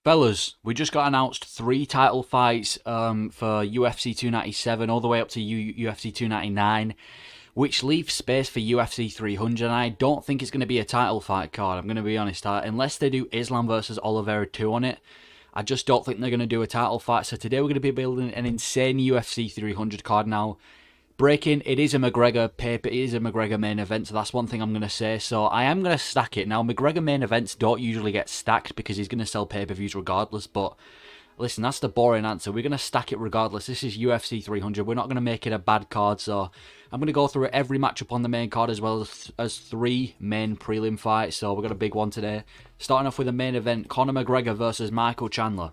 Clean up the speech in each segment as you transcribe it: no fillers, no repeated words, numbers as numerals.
Fellas, we just got announced 3 title fights for UFC 297 all the way up to UFC 299, which leaves space for UFC 300, and I don't think it's going to be a title fight card, I'm going to be honest. Unless they do Islam versus Oliveira 2 on it, I just don't think they're going to do a title fight. So today we're going to be building an insane UFC 300 card now. Breaking, it is a McGregor paper, it is a McGregor main event, so that's one thing I'm going to say. So I am going to stack it. Now, McGregor main events don't usually get stacked because he's going to sell pay-per-views regardless, but listen, that's the boring answer. We're going to stack it regardless. This is UFC 300. We're not going to make it a bad card, so I'm going to go through every matchup on the main card as well as 3 main prelim fights. So we've got a big one today. Starting off with the main event, Conor McGregor versus Michael Chandler.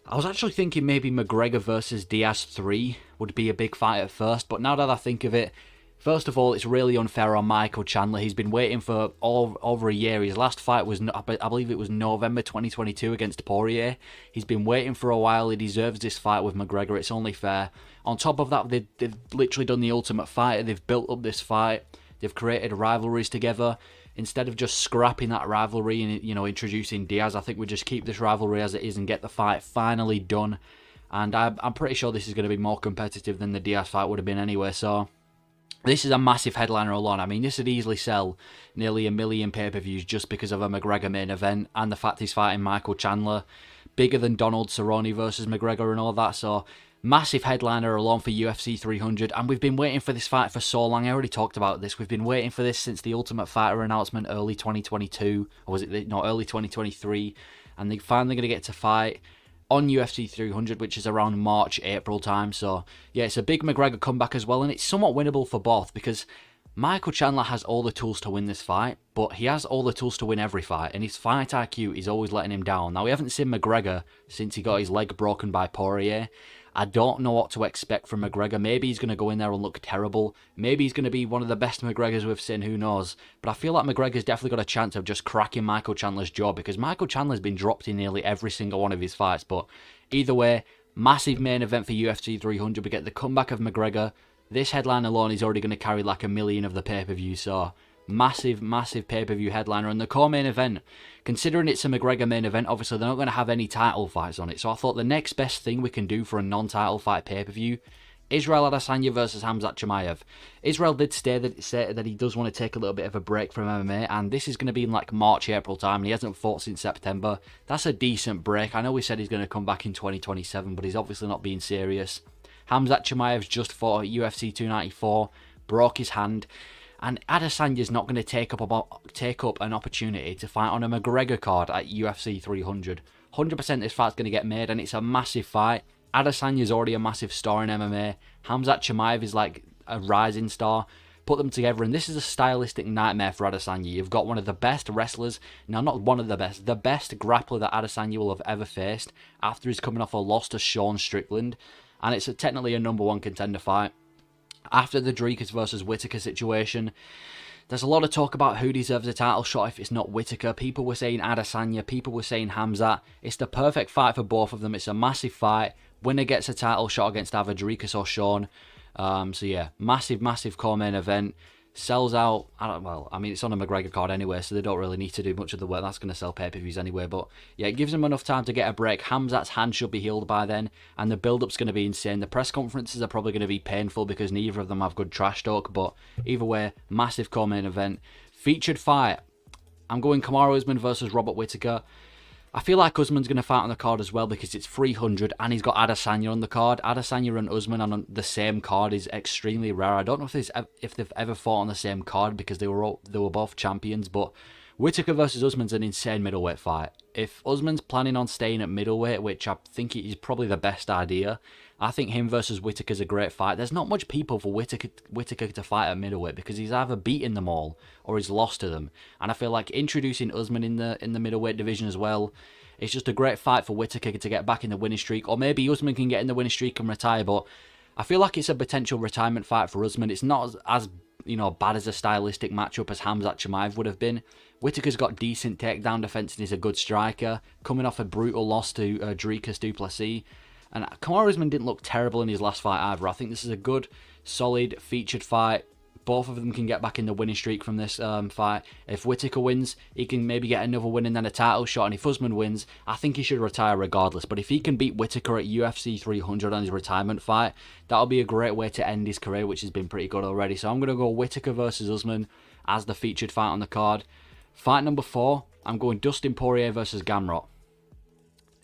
I was actually thinking maybe McGregor versus Diaz 3 would be a big fight at first, but now that I think of it, first of all, it's really unfair on Michael Chandler. He's been waiting for over a year. His last fight was, I believe it was November 2022 against Poirier. He's been waiting for a while. He deserves this fight with McGregor. It's only fair. On top of that, they've literally done the ultimate fighter. They've built up this fight. They've created rivalries together. Instead of just scrapping that rivalry and, you know, introducing Diaz, I think we just keep this rivalry as it is and get the fight finally done. And I'm pretty sure this is going to be more competitive than the Diaz fight would have been anyway. So this is a massive headliner alone. I mean, this would easily sell nearly 1 million pay-per-views just because of a McGregor main event and the fact he's fighting Michael Chandler. Bigger than Donald Cerrone versus McGregor and all that. So massive headliner alone for UFC 300, and we've been waiting for this fight for so long. I already talked about this. We've been waiting for this since the Ultimate Fighter announcement early 2022, or was it no, early 2023, and they're finally going to get to fight on UFC 300, which is around March, April time. So yeah, it's a big McGregor comeback as well, and it's somewhat winnable for both because Michael Chandler has all the tools to win this fight, but he has all the tools to win every fight, and his fight IQ is always letting him down. Now, we haven't seen McGregor since he got his leg broken by Poirier. I don't know what to expect from McGregor. Maybe he's going to go in there and look terrible. Maybe he's going to be one of the best McGregors we've seen, who knows. But I feel like McGregor's definitely got a chance of just cracking Michael Chandler's jaw because Michael Chandler's been dropped in nearly every single one of his fights. But either way, massive main event for UFC 300. We get the comeback of McGregor. This headline alone is already going to carry like 1 million of the pay-per-view, so massive, massive pay-per-view headliner. And the co-main event, considering it's a McGregor main event, obviously they're not going to have any title fights on it, so I thought the next best thing we can do for a non-title fight pay-per-view, Israel Adesanya versus Hamzah Chimaev. Israel did say that he does want to take a little bit of a break from MMA, and this is going to be in like March, April time, and he hasn't fought since September. That's a decent break. I know we said he's going to come back in 2027, but he's obviously not being serious. Hamzah Chimaev's just fought at UFC 294, broke his hand, and Adesanya's not going to take up an opportunity to fight on a McGregor card at UFC 300. 100% this fight's going to get made, and it's a massive fight. Adesanya's already a massive star in MMA. Hamzah Chimaev is like a rising star. Put them together, and this is a stylistic nightmare for Adesanya. You've got one of the best wrestlers, now not one of the best grappler that Adesanya will have ever faced after he's coming off a loss to Sean Strickland, and it's technically a #1 contender fight. After the Dricus versus Whittaker situation, there's a lot of talk about who deserves a title shot if it's not Whittaker. People were saying Adesanya, people were saying Hamzah. It's the perfect fight for both of them. It's a massive fight. Winner gets a title shot against either Dricus or Sean. So yeah, massive, massive co-main event. Sells out, I mean, it's on a McGregor card anyway, so they don't really need to do much of the work. That's going to sell pay-per-views anyway, but yeah, it gives them enough time to get a break. Hamzat's hand should be healed by then, and the build-up's going to be insane. The press conferences are probably going to be painful because neither of them have good trash talk, but either way, massive co-main event. Featured fight, I'm going Kamaru Usman versus Robert Whittaker. I feel like Usman's going to fight on the card as well because it's 300 and he's got Adesanya on the card. Adesanya and Usman on the same card is extremely rare. I don't know if they've ever fought on the same card because they were both champions, but Whittaker versus Usman's an insane middleweight fight. If Usman's planning on staying at middleweight, which I think is probably the best idea, I think him versus Whittaker's a great fight. There's not much people for Whittaker to fight at middleweight because he's either beaten them all or he's lost to them. And I feel like introducing Usman in the middleweight division as well, it's just a great fight for Whittaker to get back in the winning streak. Or maybe Usman can get in the winning streak and retire, but I feel like it's a potential retirement fight for Usman. It's not as bad as a stylistic matchup as Hamzah Chimaev would have been. Whittaker's got decent takedown defense and he's a good striker, coming off a brutal loss to Dricus du Plessis. And Kamaru Usman didn't look terrible in his last fight either. I think this is a good, solid, featured fight. both of them can get back in the winning streak from this fight. If Whittaker wins, he can maybe get another win and then a title shot. And if Usman wins, I think he should retire regardless. But if he can beat Whittaker at UFC 300 on his retirement fight, that'll be a great way to end his career, which has been pretty good already. So I'm going to go Whittaker versus Usman as the featured fight on the card. Fight number 4, I'm going Dustin Poirier versus Gamr.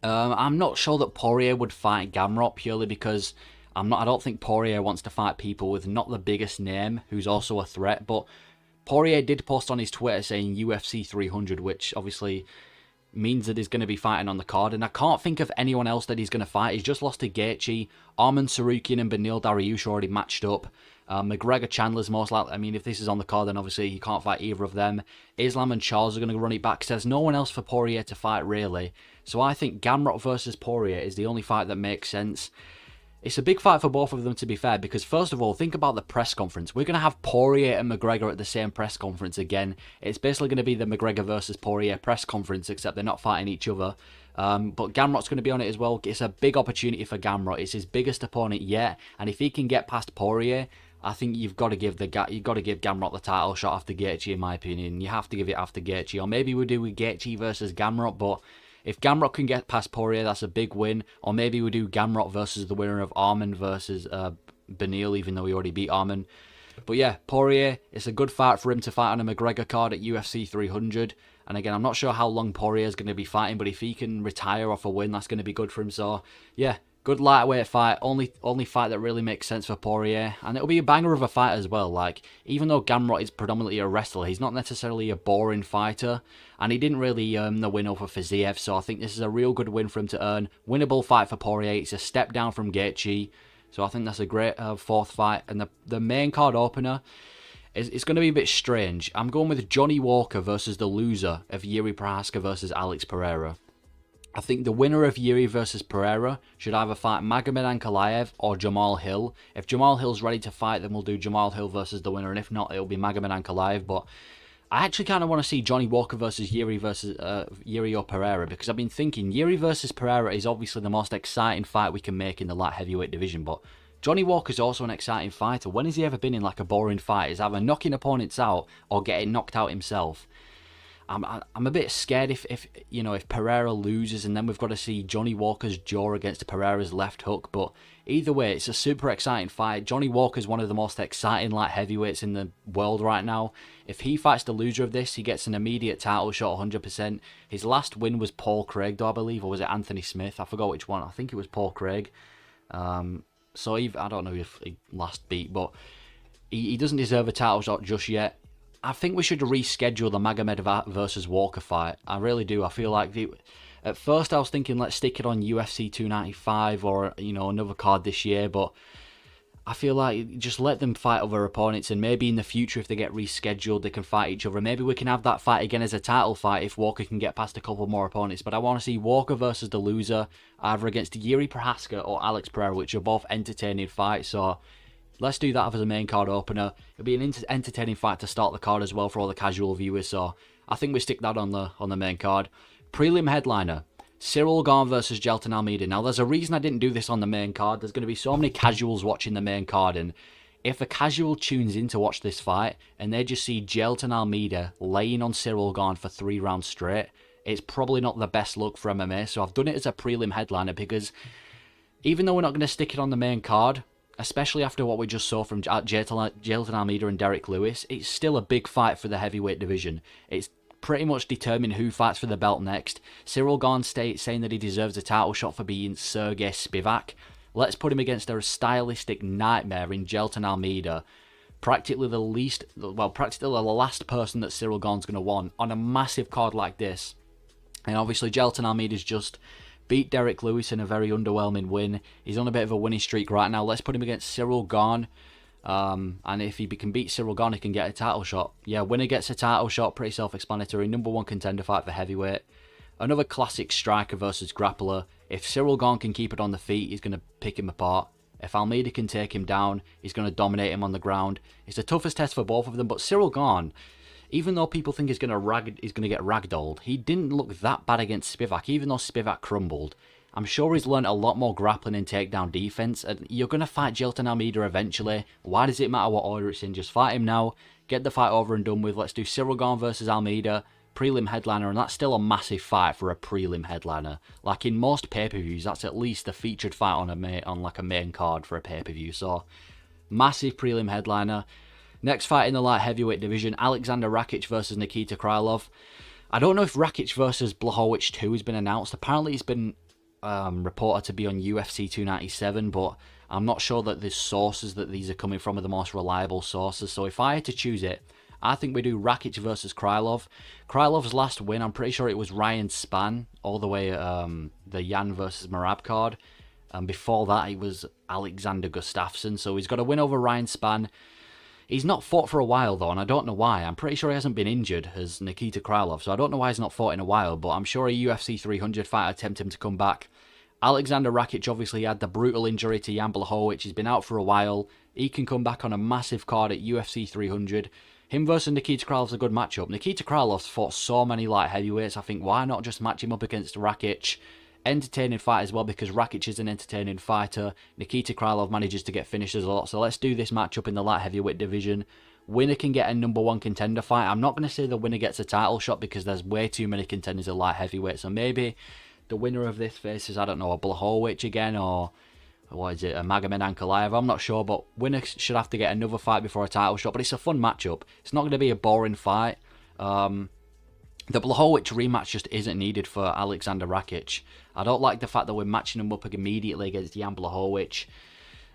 I'm not sure that Poirier would fight Gamr purely because I don't think Poirier wants to fight people with not the biggest name who's also a threat. But Poirier did post on his Twitter saying UFC 300, which obviously means that he's going to be fighting on the card. And I can't think of anyone else that he's going to fight. He's just lost to Gaethje. Arman Tsarukyan and Beneil Dariush already matched up. McGregor Chandler's most likely. I mean, if this is on the card, then obviously you can't fight either of them. Islam and Charles are going to run it back because there's no one else for Poirier to fight, really. So I think Gamr versus Poirier is the only fight that makes sense. It's a big fight for both of them, to be fair, because first of all, think about the press conference. We're going to have Poirier and McGregor at the same press conference again. It's basically going to be the McGregor versus Poirier press conference, except they're not fighting each other. But Gamrot's going to be on it as well. It's a big opportunity for Gamrot. It's his biggest opponent yet, and if he can get past Poirier, I think you've got to give Gamrot the title shot after Gaethje, in my opinion. You have to give it after Gaethje, or maybe we do with Gaethje versus Gamrot, but if Gamrot can get past Poirier, that's a big win. Or maybe we do Gamrot versus the winner of Arman versus Beneil, even though he already beat Arman. But yeah, Poirier, it's a good fight for him to fight on a McGregor card at UFC 300. And again, I'm not sure how long Poirier is going to be fighting, but if he can retire off a win, that's going to be good for him. So yeah, good lightweight fight. Only fight that really makes sense for Poirier. And it'll be a banger of a fight as well. Like, even though Gamrot is predominantly a wrestler, he's not necessarily a boring fighter. And he didn't really earn the win over Fiziev, so I think this is a real good win for him to earn. Winnable fight for Poirier. It's a step down from Gaethje, so I think that's a great fourth fight. And the main card opener, it's going to be a bit strange. I'm going with Johnny Walker versus the loser of Jiri Prochazka versus Alex Pereira. I think the winner of Jiri versus Pereira should either fight Magomed Ankalaev or Jamal Hill. If Jamal Hill's ready to fight, then we'll do Jamal Hill versus the winner, and if not, it'll be Magomed Ankalaev. But I actually kind of want to see Johnny Walker versus Jiri or Pereira, because I've been thinking Jiri versus Pereira is obviously the most exciting fight we can make in the light heavyweight division, but Johnny Walker's also an exciting fighter. When has he ever been in like a boring fight? He's either knocking opponents out or getting knocked out himself. I'm a bit scared if Pereira loses and then we've got to see Johnny Walker's jaw against Pereira's left hook. But either way, it's a super exciting fight. Johnny Walker's one of the most exciting light heavyweights in the world right now. If he fights the loser of this, he gets an immediate title shot 100%. His last win was Paul Craig, though, I believe, or was it Anthony Smith? I forgot which one. I think it was Paul Craig. So I don't know if he last beat, but he doesn't deserve a title shot just yet. I think we should reschedule the Magomed versus Walker fight. I really do. I feel like at first I was thinking let's stick it on UFC 295 or another card this year, but I feel like just let them fight other opponents, and maybe in the future if they get rescheduled they can fight each other. Maybe we can have that fight again as a title fight if Walker can get past a couple more opponents. But I want to see Walker versus the loser either against Jiri Prochazka or Alex Pereira, which are both entertaining fights. So let's do that as a main card opener. It'll be an entertaining fight to start the card as well for all the casual viewers. So I think we stick that on the main card. Prelim headliner: Ciryl Gane versus Jailton Almeida. Now, there's a reason I didn't do this on the main card. There's going to be so many casuals watching the main card, and if a casual tunes in to watch this fight and they just see Jailton Almeida laying on Ciryl Gane for 3 rounds straight, it's probably not the best look for MMA. So I've done it as a prelim headliner because even though we're not going to stick it on the main card, especially after what we just saw from Jailton Almeida and Derek Lewis, it's still a big fight for the heavyweight division. It's pretty much determine who fights for the belt next. Ciryl Gane saying that he deserves a title shot for being Sergey Spivak. Let's put him against a stylistic nightmare in Jailton Almeida. Practically the last person that Ciryl Gane's going to want on a massive card like this. And obviously Jailton Almeida's just beat Derek Lewis in a very underwhelming win. He's on a bit of a winning streak right now. Let's put him against Ciryl Gane. And if he can beat Ciryl Gane, he can get a title shot. Yeah, winner gets a title shot, pretty self-explanatory. Number 1 contender fight for heavyweight. Another classic striker versus grappler. If Ciryl Gane can keep it on the feet, he's going to pick him apart. If Almeida can take him down, he's going to dominate him on the ground. It's the toughest test for both of them, but Ciryl Gane, even though people think he's going to get ragdolled, he didn't look that bad against Spivak, even though Spivak crumbled. I'm sure he's learned a lot more grappling and takedown defense, and you're going to fight Jailton Almeida eventually. Why does it matter what order it's in? Just fight him now, get the fight over and done with. Let's do Sirgo versus Almeida, prelim headliner, and that's still a massive fight for a prelim headliner. Like in most pay-per-views, that's at least a featured fight on a main card for a pay-per-view. So massive prelim headliner. Next fight in the light heavyweight division, Alexander Rakic versus Nikita Krylov. I don't know if Rakic versus Blachowicz 2 has been announced. Apparently it's been reported to be on UFC 297, but I'm not sure that the sources that these are coming from are the most reliable sources. So if I had to choose it, I think we do Rakic versus Krylov. Krylov's last win, I'm pretty sure it was Ryan Spann, all the way the Jan versus Merab card. And before that, it was Alexander Gustafsson. So he's got a win over Ryan Spann. He's not fought for a while, though, and I don't know why. I'm pretty sure he hasn't been injured as Nikita Krylov, so I don't know why he's not fought in a while, but I'm sure a UFC 300 fight would tempt him to come back. Alexander Rakic obviously had the brutal injury to Jan Blachowicz. He's been out for a while. He can come back on a massive card at UFC 300. Him versus Nikita Krylov's a good matchup. Nikita Krylov's fought so many light heavyweights. I think why not just match him up against Rakic? Entertaining fight as well, because Rakic is an entertaining fighter. Nikita Krylov manages to get finishes a lot. So let's do this matchup in the light heavyweight division. Winner can get a #1 contender fight. I'm not going to say the winner gets a title shot because there's way too many contenders at light heavyweight. So maybe the winner of this faces, I don't know, a Blachowicz again, or what is it, a Magomed Ankalaev? I'm not sure, but winner should have to get another fight before a title shot. But it's a fun matchup. It's not going to be a boring fight. The Blachowicz rematch just isn't needed for Alexander Rakic. I don't like the fact that we're matching him up immediately against Jan Blachowicz.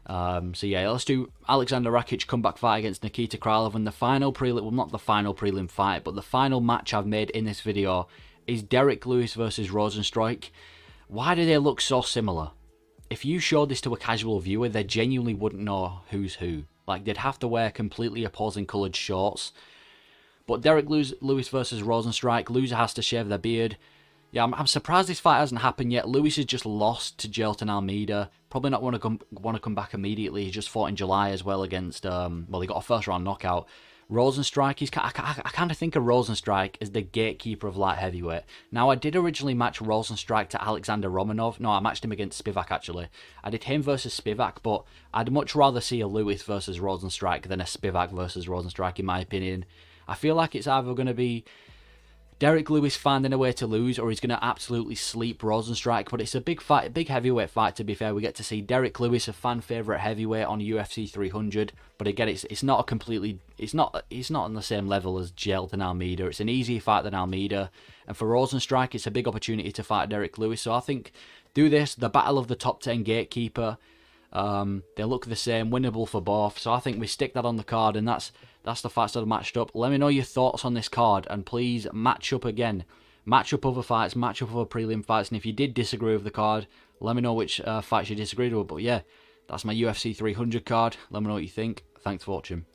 So yeah, let's do Alexander Rakic comeback fight against Nikita Krylov. And the final prelim, well, not the final prelim fight, but the final match I've made in this video is Derek Lewis versus Rosenstrike. Why do they look so similar? If you showed this to a casual viewer, they genuinely wouldn't know who's who. Like, they'd have to wear completely opposing coloured shorts. But Derek Lewis versus Rosenstrike, loser has to shave their beard. Yeah, I'm surprised this fight hasn't happened yet. Lewis has just lost to Jailton Almeida. Probably not want to come back immediately. He just fought in July as well against, well, he got a first round knockout. Rosenstrike, I kind of think of Rosenstrike as the gatekeeper of light heavyweight. Now, I did originally match Rosenstrike to Alexander Romanov. No, I matched him against Spivak, actually. I did him versus Spivak, but I'd much rather see a Lewis versus Rosenstrike than a Spivak versus Rosenstrike, in my opinion. I feel like it's either going to be Derek Lewis finding a way to lose, or he's going to absolutely sleep Rosenstrike. But it's a big fight, a big heavyweight fight, to be fair. We get to see Derek Lewis, a fan favourite heavyweight on UFC 300. But again, it's not a completely, it's not on the same level as Jailton Almeida. It's an easier fight than Almeida. And for Rosenstrike, it's a big opportunity to fight Derek Lewis. So I think do this, the battle of the top 10 gatekeeper. They look the same, winnable for both. So I think we stick that on the card, and that's the fights that are matched up. Let me know your thoughts on this card, and please match up again. Match up other fights, match up other prelim fights, and if you did disagree with the card, let me know which fights you disagreed with. But yeah, that's my UFC 300 card. Let me know what you think. Thanks for watching.